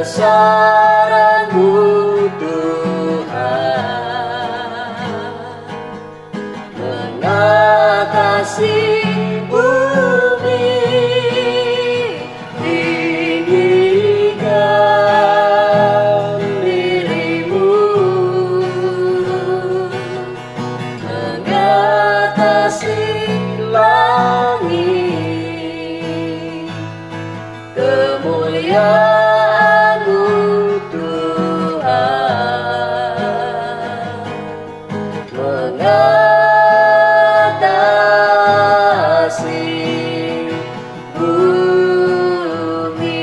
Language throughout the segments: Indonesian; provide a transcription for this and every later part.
kebesaran-Mu Tuhan, mengatasi bumi, tinggikan diri-Mu, mengatasi langit, kemuliaan-Mu Tuhan, mengatasi bumi.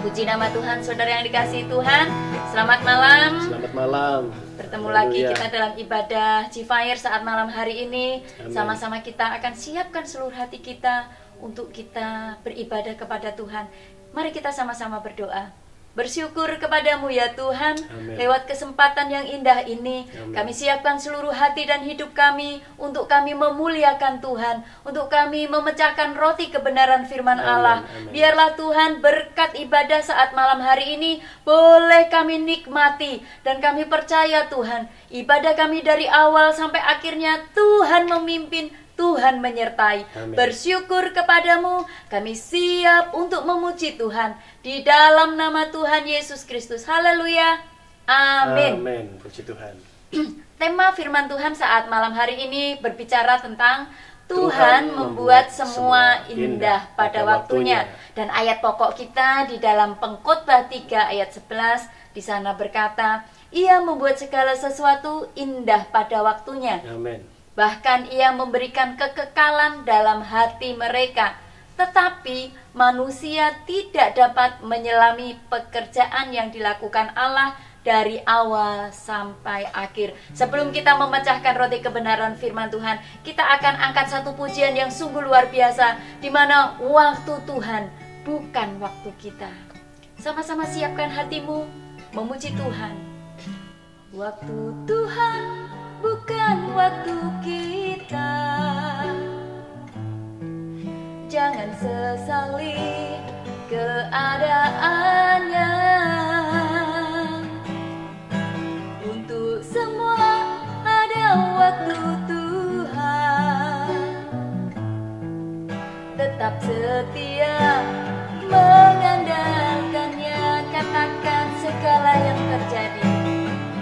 Puji nama Tuhan, saudara yang dikasihi Tuhan. Selamat malam. Selamat malam. Bertemu lagi Haleluya. kita dalam ibadah G-Fire saat malam hari ini. Amin. Sama-sama kita akan siapkan seluruh hati kita untuk kita beribadah kepada Tuhan. Mari kita sama-sama berdoa. Bersyukur kepadamu ya Tuhan. Amin. Lewat kesempatan yang indah ini, Amin. kami siapkan seluruh hati dan hidup kami untuk kami memuliakan Tuhan, untuk kami memecahkan roti kebenaran firman Amin. Allah. Amin. Biarlah Tuhan berkat ibadah saat malam hari ini boleh kami nikmati, dan kami percaya Tuhan, ibadah kami dari awal sampai akhirnya Tuhan memimpin, Tuhan menyertai. Amin. Bersyukur kepadamu, kami siap untuk memuji Tuhan di dalam nama Tuhan Yesus Kristus. Haleluya. Amin. Amin. Puji Tuhan. Tema firman Tuhan saat malam hari ini berbicara tentang Tuhan Tuhan membuat semua indah pada waktunya. waktunya. Dan ayat pokok kita di dalam Pengkhotbah 3 ayat 11 di sana berkata, Ia membuat segala sesuatu indah pada waktunya. Amin. Bahkan Ia memberikan kekekalan dalam hati mereka. Tetapi manusia tidak dapat menyelami pekerjaan yang dilakukan Allah dari awal sampai akhir. Sebelum kita memecahkan roti kebenaran firman Tuhan, kita akan angkat satu pujian yang sungguh luar biasa, di mana waktu Tuhan bukan waktu kita. Sama-sama siapkan hatimu memuji Tuhan. Waktu Tuhan bukan waktu kita. Jangan sesali keadaannya. Untuk semua ada waktu Tuhan. Tetap setia mengandalkannya. Katakan segala yang terjadi,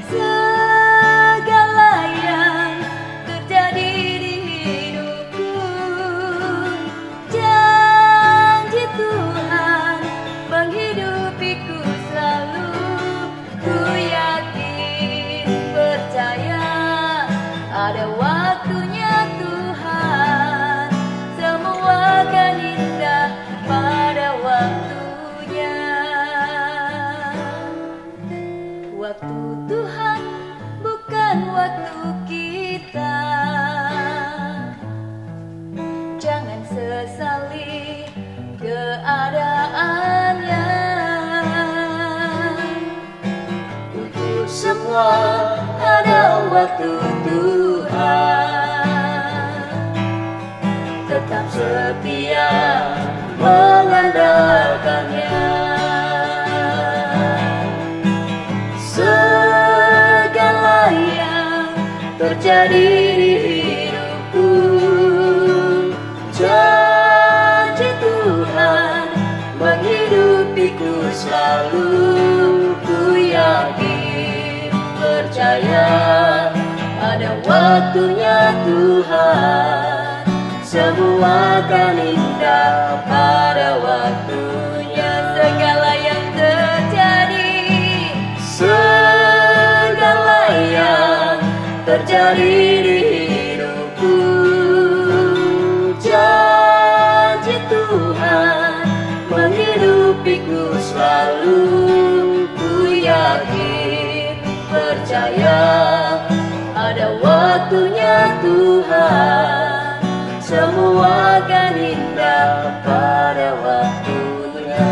segala yang terjadi di hidupku. Janji Tuhan menghidupiku selalu. Ku yakin, percaya, ada waktunya Tuhan. Semua akan indah pada waktunya. Waktu Tuhan bukan waktu kita. Jangan sesali keadaannya. Untuk semua ada waktu Tuhan. Tetap setia mengandalkannya. Segala yang terjadi di hidupku, janji Tuhan menghidupiku selalu. Ku yakin, percaya, ada waktunya Tuhan. Semua akan indah pada waktunya. Segala yang terjadi, segala yang terjadi di hidupku, janji Tuhan menghidupiku selalu. Ku yakin, percaya, ada waktunya Tuhan. Semua akan indah pada waktunya.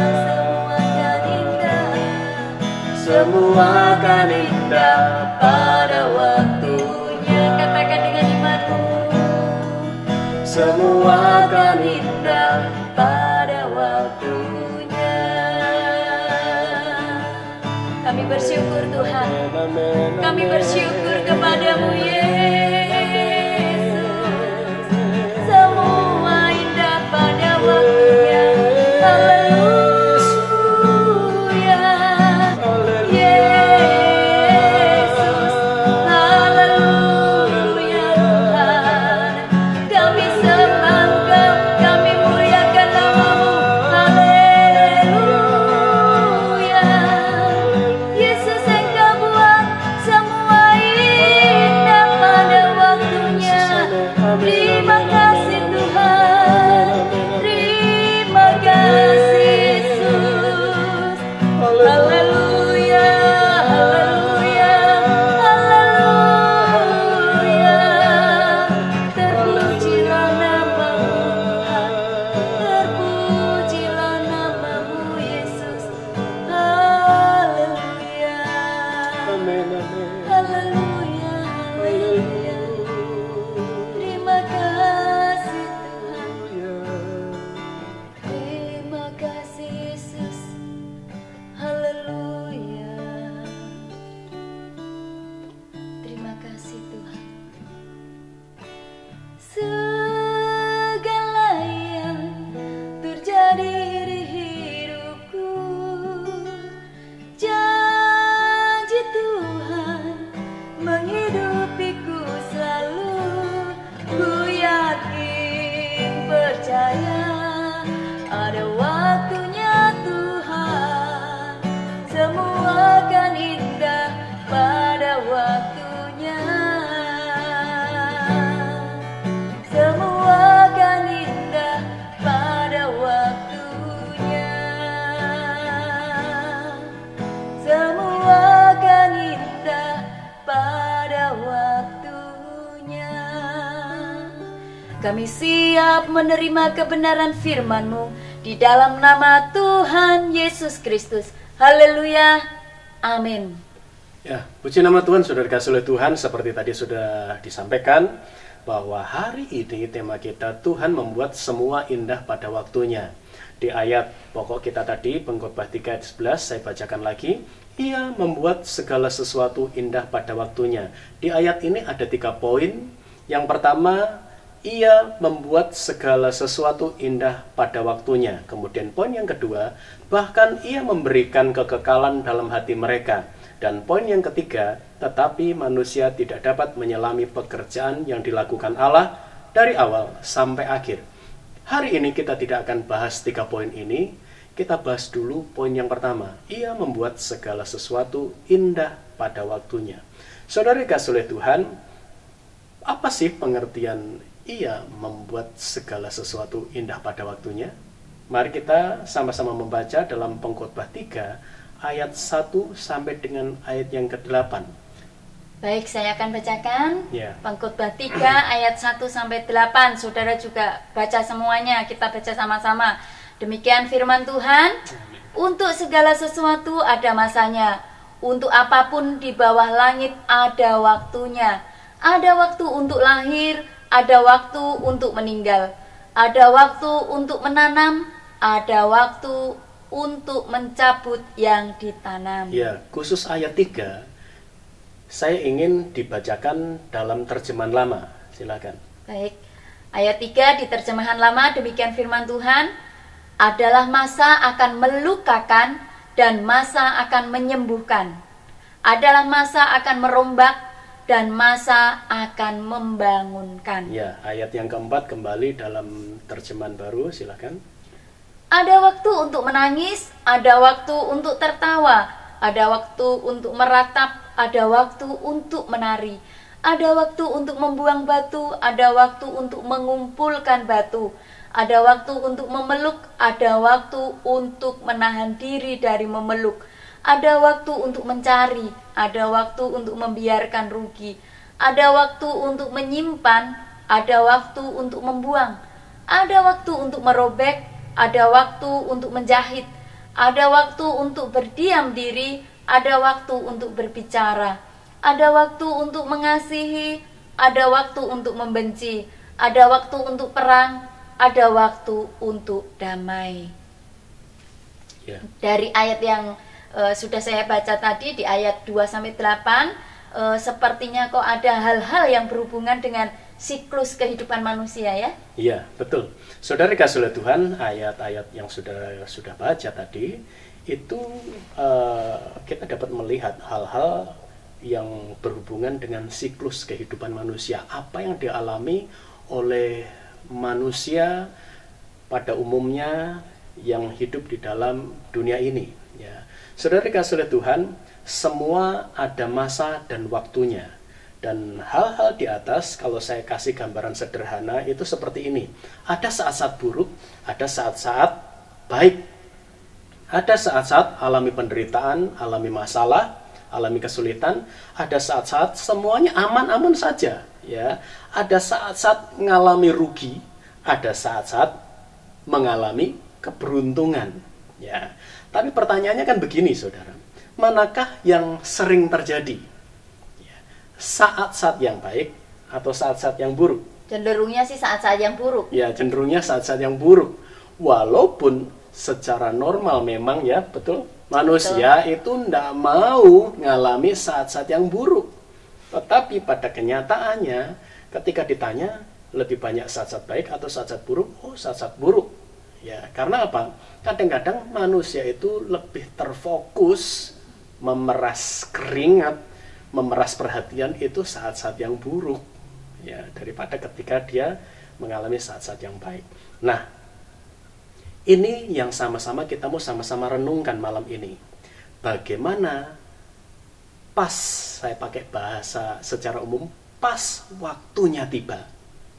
Semua akan indah pada waktunya. Katakan dengan imanmu. Semua akan indah pada waktunya. bersyukur Tuhan. Kami bersyukur kepadamu Yesus. Semua indah pada waktunya. Haleluya. Yesus. Haleluya Tuhan. Kami sembah Engkau, kami muliakan nama-Mu. Haleluya. Yesus Engkau buat semua indah pada waktunya. Terima kasih Tuhan. Terima kasih Yesus. Haleluya. Haleluya. Haleluya. Terpujilah nama-Mu Tuhan. Terpujilah nama-Mu Yesus. Haleluya. Haleluya. Haleluya. Terima kasih Tuhan. Terima kasih Yesus. Haleluya. Terima kasih Tuhan. Segala yang terjadi di hidupku, janji Tuhan menghidupiku selalu. Ku yakin percaya ada waktunya Tuhan. Semua akan indah pada waktunya. Semua akan indah pada waktunya. Semua akan indah pada waktunya. Kami siap menerima kebenaran firman-Mu di dalam nama Tuhan Yesus Kristus. Haleluya. Amin. Ya, puji nama Tuhan, saudara kasih oleh Tuhan. Seperti tadi sudah disampaikan, bahwa hari ini tema kita Tuhan membuat semua indah pada waktunya. Di ayat pokok kita tadi, Pengkhotbah 3 ayat 11, saya bacakan lagi. Ia membuat segala sesuatu indah pada waktunya. Di ayat ini ada 3 poin. Yang pertama, ia membuat segala sesuatu indah pada waktunya. Kemudian poin yang kedua, bahkan ia memberikan kekekalan dalam hati mereka. Dan poin yang ketiga, tetapi manusia tidak dapat menyelami pekerjaan yang dilakukan Allah dari awal sampai akhir. Hari ini kita tidak akan bahas 3 poin ini. Kita bahas dulu poin yang pertama. Ia membuat segala sesuatu indah pada waktunya. Saudara kasih oleh Tuhan, apa sih pengertian ia membuat segala sesuatu indah pada waktunya? Mari kita sama-sama membaca dalam Pengkhotbah 3 ayat 1 sampai dengan ayat yang ke-8. Baik, saya akan bacakan Ya. Pengkhotbah 3 ayat 1 sampai 8. Saudara juga baca semuanya, kita baca sama-sama. Demikian firman Tuhan. Untuk segala sesuatu ada masanya. Untuk apapun di bawah langit ada waktunya. Ada waktu untuk lahir, ada waktu untuk meninggal. Ada waktu untuk menanam, ada waktu untuk mencabut yang ditanam. Ya, khusus ayat 3 saya ingin dibacakan dalam terjemahan lama. Silakan. Baik. Ayat 3 di terjemahan lama, demikian firman Tuhan. Adalah masa akan melukakan dan masa akan menyembuhkan. Adalah masa akan merombak dan masa akan membangunkan. Ya, ayat yang keempat kembali dalam terjemahan baru, silakan. Ada waktu untuk menangis, ada waktu untuk tertawa, ada waktu untuk meratap, ada waktu untuk menari, ada waktu untuk membuang batu, ada waktu untuk mengumpulkan batu, ada waktu untuk memeluk, ada waktu untuk menahan diri dari memeluk, ada waktu untuk mencari, ada waktu untuk membiarkan rugi, ada waktu untuk menyimpan, ada waktu untuk membuang, ada waktu untuk merobek, ada waktu untuk menjahit, ada waktu untuk berdiam diri, ada waktu untuk berbicara, ada waktu untuk mengasihi, ada waktu untuk membenci, ada waktu untuk perang, ada waktu untuk damai. Ya. Dari ayat yang sudah saya baca tadi di ayat 2-8, sepertinya kok ada hal-hal yang berhubungan dengan siklus kehidupan manusia ya. Iya, betul. Saudara kasih oleh Tuhan, ayat-ayat yang sudah baca tadi itu kita dapat melihat hal-hal yang berhubungan dengan siklus kehidupan manusia, apa yang dialami oleh manusia pada umumnya yang hidup di dalam dunia ini ya. Saudara kasih oleh Tuhan, semua ada masa dan waktunya. Dan hal-hal di atas, kalau saya kasih gambaran sederhana, itu seperti ini. Ada saat-saat buruk, ada saat-saat baik. Ada saat-saat alami penderitaan, alami masalah, alami kesulitan. Ada saat-saat semuanya aman-aman saja. Ya. Ada saat-saat mengalami rugi, ada saat-saat mengalami keberuntungan. Ya. Tapi pertanyaannya kan begini, saudara. Manakah yang sering terjadi? Saat-saat yang baik atau saat-saat yang buruk? Cenderungnya sih saat-saat yang buruk. Ya, cenderungnya saat-saat yang buruk. Walaupun secara normal memang ya, betul, manusia itu tidak mau ngalami saat-saat yang buruk. Tetapi pada kenyataannya, ketika ditanya lebih banyak saat-saat baik atau saat-saat buruk, oh saat-saat buruk. Ya, karena apa? Kadang-kadang manusia itu lebih terfokus memeras keringat, memeras perhatian itu saat-saat yang buruk ya, daripada ketika dia mengalami saat-saat yang baik. Nah, ini yang sama-sama kita mau sama-sama renungkan malam ini. Bagaimana pas, saya pakai bahasa secara umum, pas waktunya tiba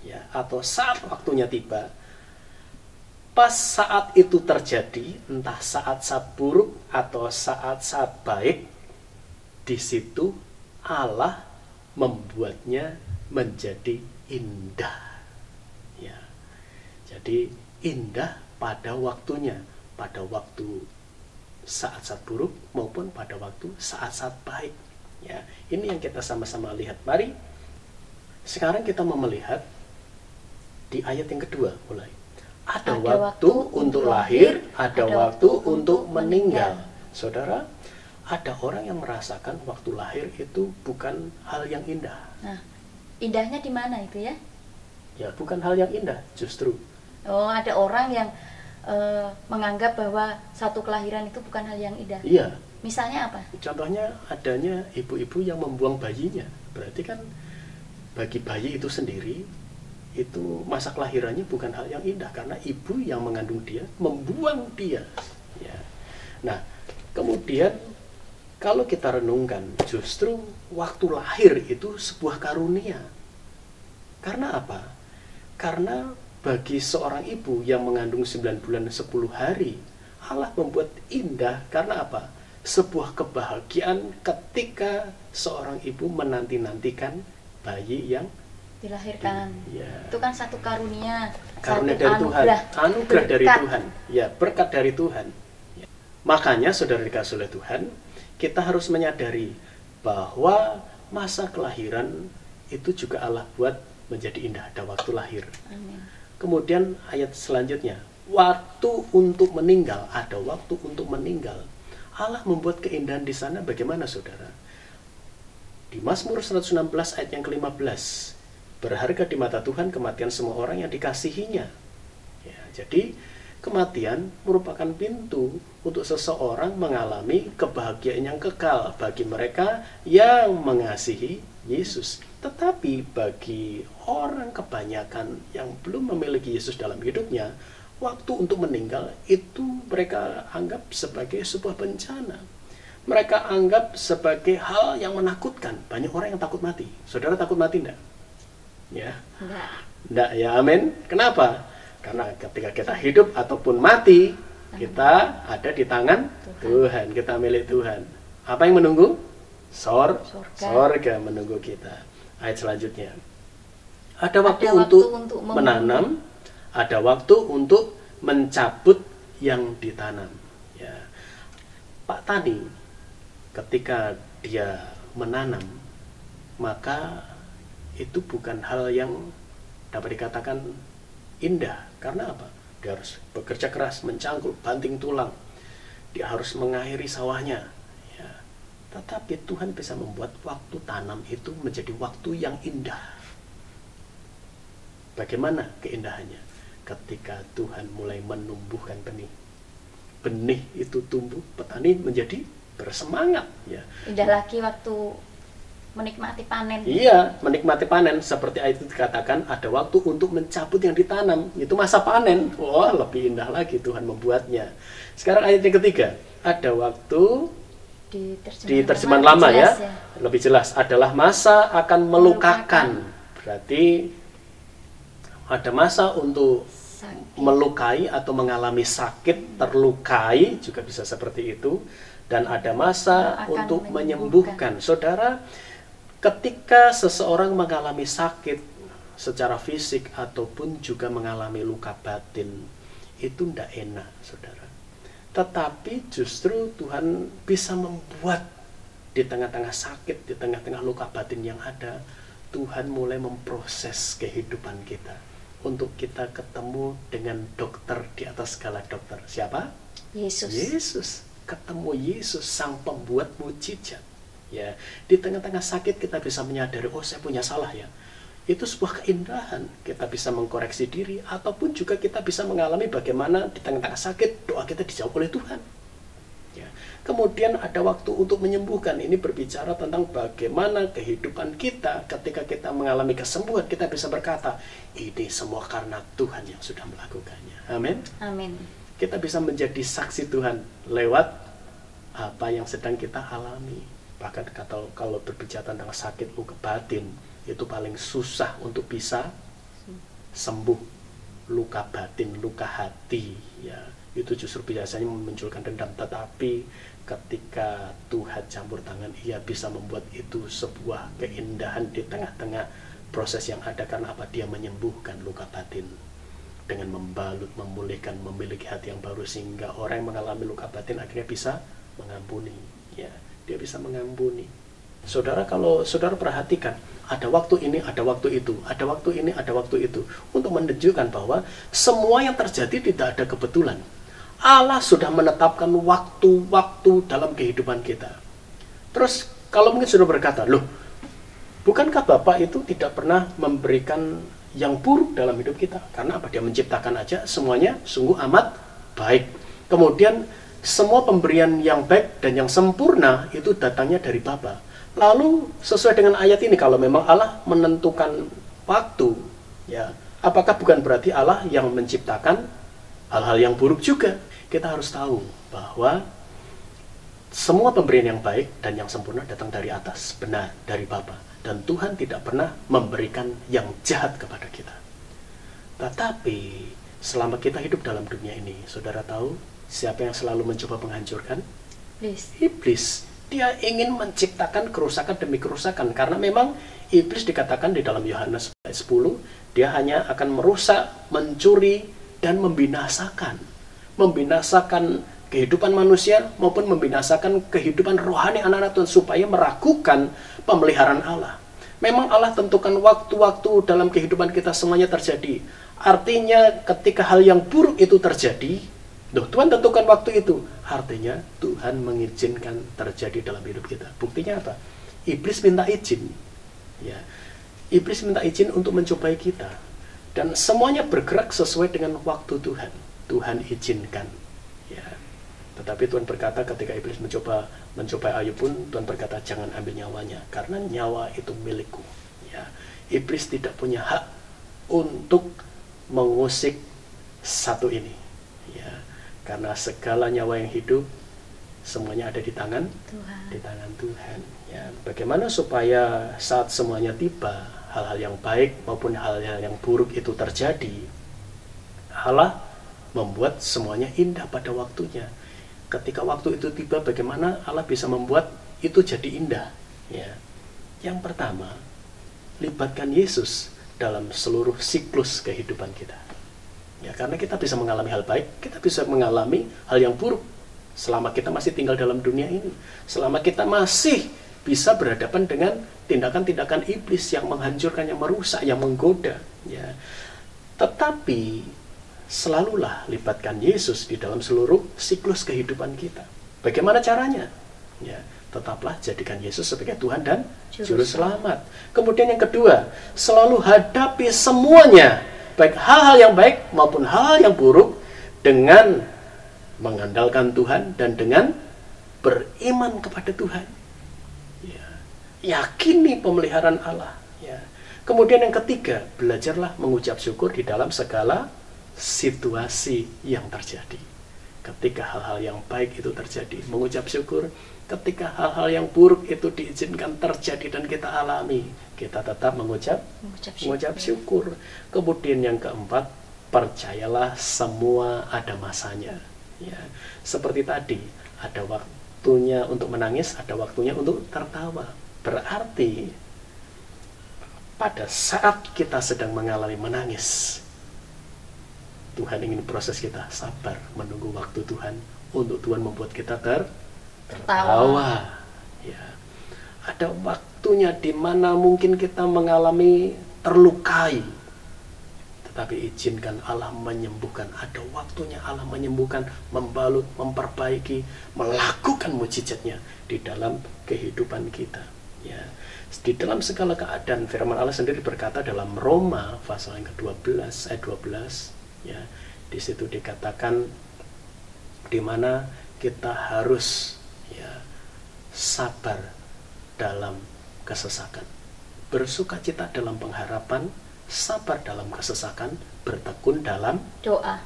ya, atau saat waktunya tiba. Pas saat itu terjadi, entah saat-saat buruk atau saat-saat baik, di situ Allah membuatnya menjadi indah. Ya. Jadi indah pada waktunya, pada waktu saat-saat buruk maupun pada waktu saat-saat baik. Ya, ini yang kita sama-sama lihat. Mari sekarang kita mau melihat di ayat yang kedua mulai. Ada waktu untuk lahir, ada waktu untuk meninggal. Saudara, ada orang yang merasakan waktu lahir itu bukan hal yang indah. Nah, indahnya di mana itu ya? Ya, bukan hal yang indah, justru. Oh, ada orang yang menganggap bahwa satu kelahiran itu bukan hal yang indah. Iya. Misalnya apa? Contohnya adanya ibu-ibu yang membuang bayinya. Berarti kan bagi bayi itu sendiri, itu masa kelahirannya bukan hal yang indah karena ibu yang mengandung dia membuang dia. Ya. Nah, kemudian kalau kita renungkan, justru waktu lahir itu sebuah karunia. Karena apa? Karena bagi seorang ibu yang mengandung 9 bulan 10 hari, Allah membuat indah karena apa? Sebuah kebahagiaan ketika seorang ibu menanti-nantikan bayi yang dilahirkan. Ya. Itu kan satu karunia, karunia satu dari Tuhan, anugerah dari berkat. Tuhan, ya, berkat dari Tuhan. Ya. Makanya saudara dikasih oleh Tuhan, kita harus menyadari bahwa masa kelahiran itu juga Allah buat menjadi indah, ada waktu lahir. Amin. Kemudian ayat selanjutnya, waktu untuk meninggal, ada waktu untuk meninggal. Allah membuat keindahan di sana bagaimana saudara? Di Mazmur 116 ayat yang ke-15, berharga di mata Tuhan kematian semua orang yang dikasihinya. Ya, jadi kematian merupakan pintu untuk seseorang mengalami kebahagiaan yang kekal bagi mereka yang mengasihi Yesus. Tetapi bagi orang kebanyakan yang belum memiliki Yesus dalam hidupnya, waktu untuk meninggal itu mereka anggap sebagai sebuah bencana. Mereka anggap sebagai hal yang menakutkan. Banyak orang yang takut mati. Saudara takut mati enggak? Ya. Enggak ya, amin. Kenapa? Karena ketika kita hidup ataupun mati, kita ada di tangan Tuhan. Kita milik Tuhan. Apa yang menunggu? Sorga menunggu kita. Ayat selanjutnya. Ada waktu untuk menanam, ada waktu untuk mencabut yang ditanam. Ya. Pak Tani, ketika dia menanam, maka itu bukan hal yang dapat dikatakan indah. Karena apa? Dia harus bekerja keras, mencangkul, banting tulang. dia harus mengairi sawahnya. Ya. Tetapi Tuhan bisa membuat waktu tanam itu menjadi waktu yang indah. Bagaimana keindahannya? Ketika Tuhan mulai menumbuhkan benih. Benih itu tumbuh, petani menjadi bersemangat. Ya. Indah lagi waktu menikmati panen. Iya, menikmati panen. Seperti ayat itu dikatakan, ada waktu untuk mencabut yang ditanam. Itu masa panen. Wah, lebih indah lagi Tuhan membuatnya. Sekarang ayat yang ketiga. Ada waktu di terjemahan lama ya. Lebih jelas. Adalah masa akan melukakan. Berarti ada masa untuk melukai atau mengalami sakit, terlukai, juga bisa seperti itu. Dan ada masa untuk menyembuhkan. Saudara, ketika seseorang mengalami sakit secara fisik ataupun juga mengalami luka batin, itu tidak enak, saudara. Tetapi justru Tuhan bisa membuat di tengah-tengah sakit, di tengah-tengah luka batin yang ada, Tuhan mulai memproses kehidupan kita. Untuk kita ketemu dengan dokter di atas segala dokter. Siapa? Yesus. Yesus. Ketemu Yesus, sang pembuat mujizat. Ya, di tengah-tengah sakit kita bisa menyadari, oh saya punya salah ya. Itu sebuah keindahan. Kita bisa mengkoreksi diri, ataupun juga kita bisa mengalami bagaimana di tengah-tengah sakit doa kita dijawab oleh Tuhan. Ya. Kemudian ada waktu untuk menyembuhkan. Ini berbicara tentang bagaimana kehidupan kita ketika kita mengalami kesembuhan, kita bisa berkata, ini semua karena Tuhan yang sudah melakukannya. Amin. Amin. Kita bisa menjadi saksi Tuhan lewat apa yang sedang kita alami. Bahkan kalau berbicara tentang sakit luka batin, itu paling susah untuk bisa sembuh. Luka batin, luka hati, ya, itu justru biasanya memunculkan dendam. Tetapi ketika Tuhan campur tangan, Ia bisa membuat itu sebuah keindahan di tengah-tengah proses yang ada. Karena apa? Dia menyembuhkan luka batin dengan membalut, memulihkan, memiliki hati yang baru, sehingga orang yang mengalami luka batin akhirnya bisa mengampuni. Ya, dia bisa mengampuni. Saudara, kalau saudara perhatikan, ada waktu ini, ada waktu itu, ada waktu ini, ada waktu itu, untuk menunjukkan bahwa semua yang terjadi tidak ada kebetulan. Allah sudah menetapkan waktu-waktu dalam kehidupan kita. Terus, kalau mungkin sudah berkata, loh, bukankah Bapak itu tidak pernah memberikan yang buruk dalam hidup kita? Karena apa? Dia menciptakan aja semuanya sungguh amat baik. Kemudian, semua pemberian yang baik dan yang sempurna itu datangnya dari Bapa. Lalu sesuai dengan ayat ini, kalau memang Allah menentukan waktu, ya, apakah bukan berarti Allah yang menciptakan hal-hal yang buruk juga? Kita harus tahu bahwa semua pemberian yang baik dan yang sempurna datang dari atas, benar, dari Bapa. Dan Tuhan tidak pernah memberikan yang jahat kepada kita. Tetapi selama kita hidup dalam dunia ini, saudara tahu siapa yang selalu mencoba menghancurkan? Iblis. Dia ingin menciptakan kerusakan demi kerusakan. Karena memang iblis dikatakan di dalam Yohanes 10, dia hanya akan merusak, mencuri, dan membinasakan. Membinasakan kehidupan manusia maupun membinasakan kehidupan rohani anak-anak Tuhan, supaya meragukan pemeliharaan Allah. Memang Allah tentukan waktu-waktu dalam kehidupan kita semuanya terjadi. Artinya ketika hal yang buruk itu terjadi, Tuhan tentukan waktu itu. Artinya Tuhan mengizinkan terjadi dalam hidup kita. Buktinya apa? Iblis minta izin. Ya. Iblis minta izin untuk mencobai kita. Dan semuanya bergerak sesuai dengan waktu Tuhan. Tuhan izinkan. Ya. Tetapi Tuhan berkata ketika iblis mencobai Ayub pun, Tuhan berkata jangan ambil nyawanya, karena nyawa itu milikku. Ya. Iblis tidak punya hak untuk mengusik satu ini. Ya. Karena segala nyawa yang hidup semuanya ada di tangan Tuhan. Di tangan Tuhan. Ya, bagaimana supaya saat semuanya tiba, hal-hal yang baik maupun hal-hal yang buruk itu terjadi, Allah membuat semuanya indah pada waktunya. Ketika waktu itu tiba, bagaimana Allah bisa membuat itu jadi indah? Ya. Yang pertama, libatkan Yesus dalam seluruh siklus kehidupan kita. Ya, karena kita bisa mengalami hal baik, kita bisa mengalami hal yang buruk selama kita masih tinggal dalam dunia ini. Selama kita masih bisa berhadapan dengan tindakan-tindakan iblis yang menghancurkan, yang merusak, yang menggoda. Ya. Tetapi selalulah libatkan Yesus di dalam seluruh siklus kehidupan kita. Bagaimana caranya? Ya, tetaplah jadikan Yesus sebagai Tuhan dan Juru Selamat. Kemudian yang kedua, selalu hadapi semuanya, baik hal-hal yang baik maupun hal yang buruk, dengan mengandalkan Tuhan dan dengan beriman kepada Tuhan. Ya, yakini pemeliharaan Allah. Ya. Kemudian yang ketiga, belajarlah mengucap syukur di dalam segala situasi yang terjadi. Ketika hal-hal yang baik itu terjadi, mengucap syukur. Ketika hal-hal yang buruk itu diizinkan terjadi dan kita alami, kita tetap mengucap syukur. Kemudian yang keempat, percayalah semua ada masanya. Ya, seperti tadi, ada waktunya untuk menangis, ada waktunya untuk tertawa. Berarti pada saat kita sedang mengalami menangis, Tuhan ingin proses kita sabar menunggu waktu Tuhan untuk Tuhan membuat kita tertawa. Ya. Ada waktunya di mana mungkin kita mengalami terlukai, tetapi izinkan Allah menyembuhkan. Ada waktunya Allah menyembuhkan, membalut, memperbaiki, melakukan mujizatnya di dalam kehidupan kita. Ya. Di dalam segala keadaan, firman Allah sendiri berkata dalam Roma pasal yang ke-12 ayat 12, ya, di situ dikatakan di mana kita harus, ya, sabar dalam kesesakan, bersukacita dalam pengharapan, sabar dalam kesesakan, bertekun dalam doa.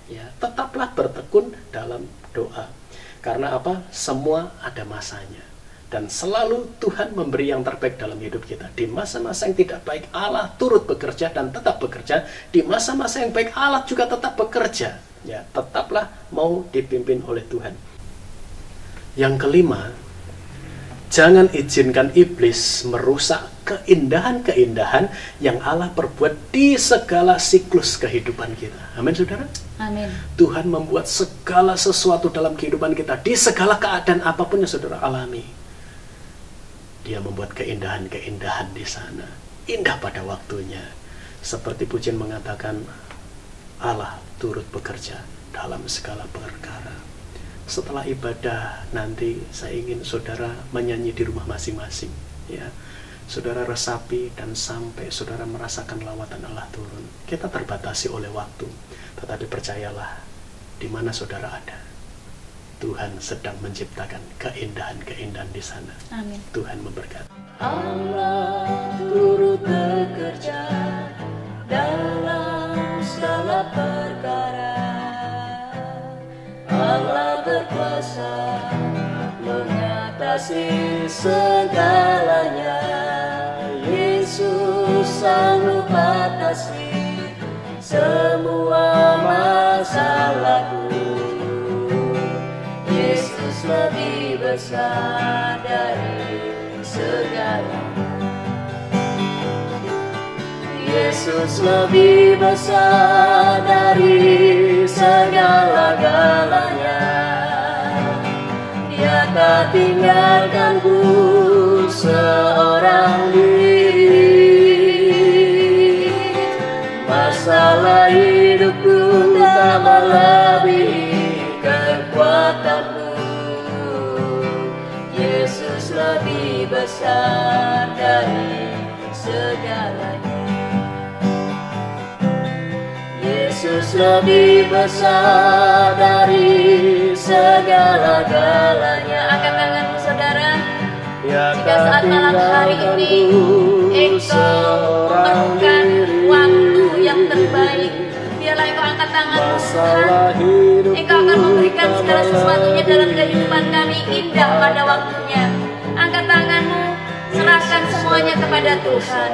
Ya, tetaplah bertekun dalam doa. Karena apa? Semua ada masanya. Dan selalu Tuhan memberi yang terbaik dalam hidup kita. Di masa-masa yang tidak baik, Allah turut bekerja dan tetap bekerja. Di masa-masa yang baik, Allah juga tetap bekerja. Ya, tetaplah mau dipimpin oleh Tuhan. Yang kelima, jangan izinkan iblis merusak keindahan-keindahan yang Allah perbuat di segala siklus kehidupan kita. Amin, saudara? Amin. Tuhan membuat segala sesuatu dalam kehidupan kita, di segala keadaan apapun yang saudara alami. Dia membuat keindahan-keindahan di sana, indah pada waktunya. Seperti pujian mengatakan, Allah turut bekerja dalam segala perkara. Setelah ibadah nanti, saya ingin saudara menyanyi di rumah masing-masing. Ya, saudara resapi dan sampai saudara merasakan lawatan Allah turun. Kita terbatasi oleh waktu, tetapi percayalah, di mana saudara ada, Tuhan sedang menciptakan keindahan-keindahan di sana. Amin. Tuhan memberkati. Allah turut bekerja dalam segala perkara. Allah berkuasa mengatasi segalanya. Yesus sanggup atasi semua masalahku. Yesus lebih besar dari segalanya. Yesus lebih besar dari segala-galanya. Dia tak tinggalkanku seorang diri. Masalah hidupku tak melebihi kekuatanmu. Yesus lebih besar dari segalanya. Yesus lebih besar dari segala-galanya. Angkat tanganmu, saudara. Ya, Jika saat malam hari ini engkau memerlukan waktu yang terbaik, biarlah engkau angkat tanganmu. Tuhan, engkau akan memberikan segala sesuatunya dalam kehidupan kami indah pada waktunya. Angkat tanganmu, serahkan semuanya kepada Tuhan.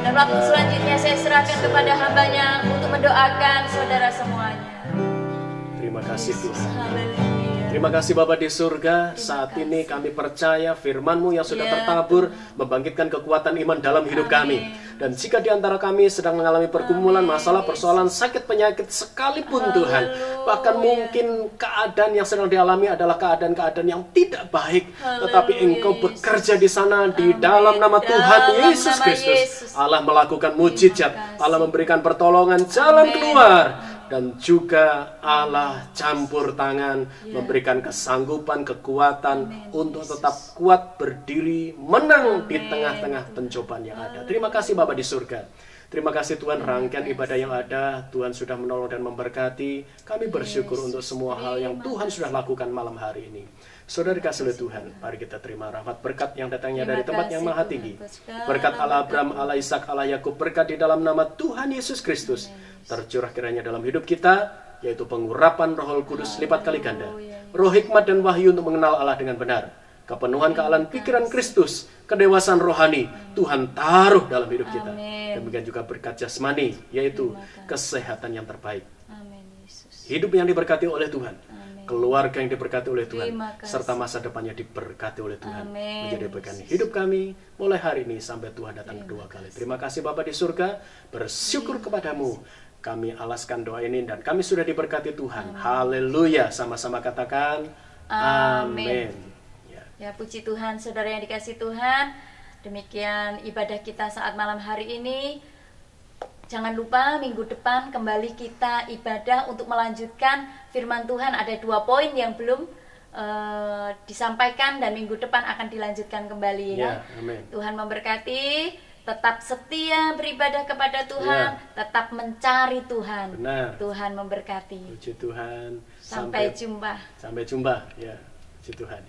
Dan waktu selanjutnya saya serahkan kepada hambanya untuk mendoakan saudara semuanya. terima kasih Tuhan. Haleluya. Terima kasih Bapa di surga. Saat ini kami percaya firman-Mu yang sudah tertabur membangkitkan kekuatan iman dalam hidup kami. Dan jika di antara kami sedang mengalami pergumulan, masalah, persoalan, sakit, penyakit sekalipun Tuhan, bahkan mungkin keadaan yang sedang dialami adalah keadaan-keadaan yang tidak baik, tetapi Engkau bekerja di sana di dalam nama Tuhan Yesus Kristus. Allah melakukan mujizat, Allah memberikan pertolongan, jalan keluar. dan juga Allah campur tangan, memberikan kesanggupan, kekuatan untuk tetap kuat berdiri, menang di tengah-tengah pencobaan yang ada. Terima kasih Bapa di surga. Terima kasih Tuhan, rangkaian ibadah yang ada, Tuhan sudah menolong dan memberkati. Kami bersyukur untuk semua hal yang Tuhan sudah lakukan malam hari ini. Saudara kasih oleh Tuhan, mari kita terima rahmat berkat yang datangnya dari tempat yang maha tinggi. Berkat Allah Abraham, Allah Ishak, Allah Yakub, berkat di dalam nama Tuhan Yesus Kristus tercurah kiranya dalam hidup kita, yaitu pengurapan Roh Kudus lipat kali ganda, roh hikmat dan wahyu untuk mengenal Allah dengan benar, kepenuhan kealahan pikiran Kristus, kedewasaan rohani Tuhan taruh dalam hidup kita. Demikian juga berkat jasmani, yaitu kesehatan yang terbaik. Hidup yang diberkati oleh Tuhan, keluarga yang diberkati oleh Tuhan, serta masa depannya diberkati oleh Tuhan. Menjadi berkat hidup kami mulai hari ini sampai Tuhan datang kedua kali. Terima kasih Bapa di surga, bersyukur kepadamu. Kami alaskan doa ini dan kami sudah diberkati Tuhan. Haleluya, sama-sama katakan amin. Ya, puji Tuhan, saudara yang dikasih Tuhan. Demikian ibadah kita saat malam hari ini. Jangan lupa minggu depan kembali kita ibadah untuk melanjutkan firman Tuhan. Ada 2 poin yang belum disampaikan dan minggu depan akan dilanjutkan kembali ya. Amin. Tuhan memberkati. Tetap setia beribadah kepada Tuhan, tetap mencari Tuhan. Benar. Tuhan memberkati. Puji Tuhan. Sampai jumpa. Sampai jumpa ya. Puji Tuhan.